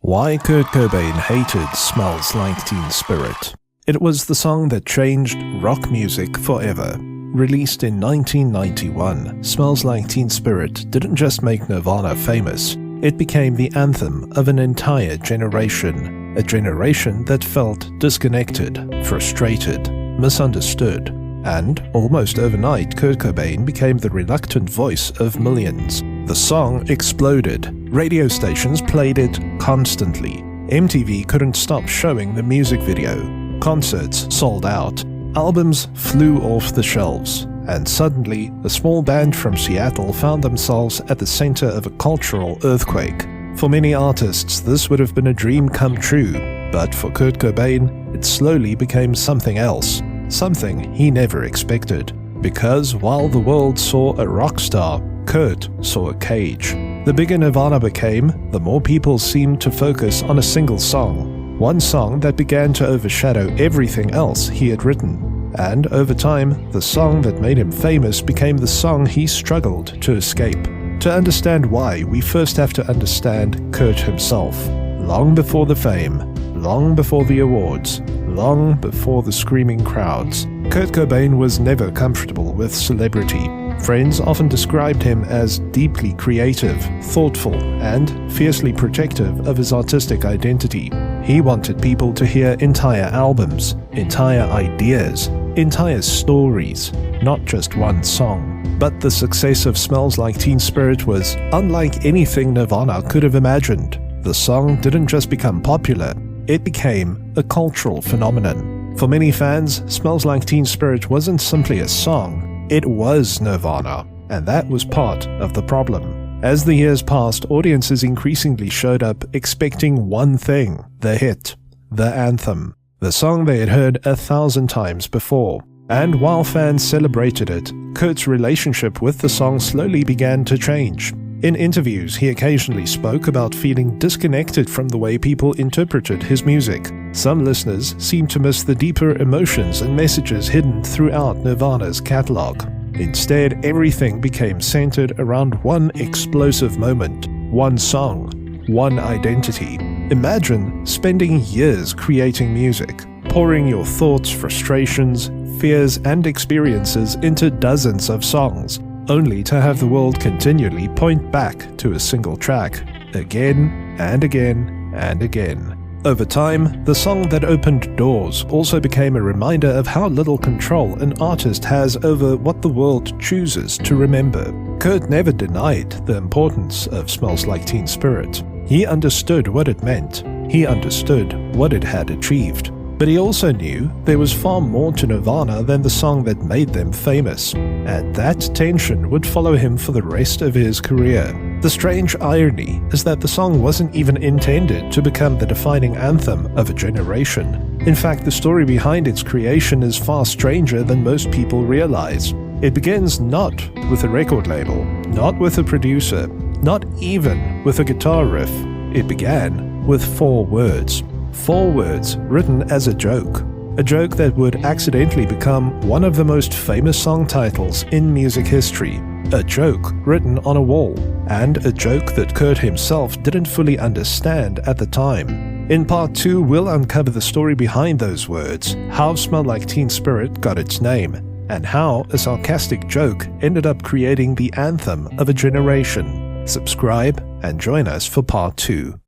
Why Kurt Cobain hated Smells Like Teen Spirit. It was the song that changed rock music forever. Released in 1991, Smells Like Teen Spirit didn't just make Nirvana famous, it became the anthem of an entire generation. A generation that felt disconnected, frustrated, misunderstood. And, almost overnight, Kurt Cobain became the reluctant voice of millions. The song exploded. Radio stations played it constantly. MTV couldn't stop showing the music video. Concerts sold out. Albums flew off the shelves. And suddenly, a small band from Seattle found themselves at the center of a cultural earthquake. For many artists, this would have been a dream come true. But for Kurt Cobain, it slowly became something else. Something he never expected. Because while the world saw a rock star, Kurt saw a cage. The bigger Nirvana became, the more people seemed to focus on a single song. One song that began to overshadow everything else he had written. And over time, the song that made him famous became the song he struggled to escape. To understand why, we first have to understand Kurt himself. Long before the fame, long before the awards, long before the screaming crowds, Kurt Cobain was never comfortable with celebrity. Friends often described him as deeply creative, thoughtful, and fiercely protective of his artistic identity. He wanted people to hear entire albums, entire ideas, entire stories, not just one song. But the success of Smells Like Teen Spirit was unlike anything Nirvana could have imagined. The song didn't just become popular, it became a cultural phenomenon. For many fans, Smells Like Teen Spirit wasn't simply a song, it was Nirvana, and that was part of the problem. As the years passed, audiences increasingly showed up expecting one thing: the hit, the anthem, the song they had heard 1,000 times before. And while fans celebrated it, Kurt's relationship with the song slowly began to change. In interviews, he occasionally spoke about feeling disconnected from the way people interpreted his music. Some listeners seemed to miss the deeper emotions and messages hidden throughout Nirvana's catalog. Instead, everything became centered around one explosive moment, one song, one identity. Imagine spending years creating music, pouring your thoughts, frustrations, fears, and experiences into dozens of songs, only to have the world continually point back to a single track, again and again and again. Over time, the song that opened doors also became a reminder of how little control an artist has over what the world chooses to remember. Kurt never denied the importance of Smells Like Teen Spirit. He understood what it meant. He understood what it had achieved. But he also knew there was far more to Nirvana than the song that made them famous, and that tension would follow him for the rest of his career. The strange irony is that the song wasn't even intended to become the defining anthem of a generation. In fact, the story behind its creation is far stranger than most people realize. It begins not with a record label, not with a producer, not even with a guitar riff. It began with 4 words. 4 words written as a joke that would accidentally become one of the most famous song titles in music history. A joke written on a wall, and a joke that Kurt himself didn't fully understand at the time. In part 2, we'll uncover the story behind those words, how Smell Like Teen Spirit got its name, and how a sarcastic joke ended up creating the anthem of a generation. Subscribe and join us for part 2.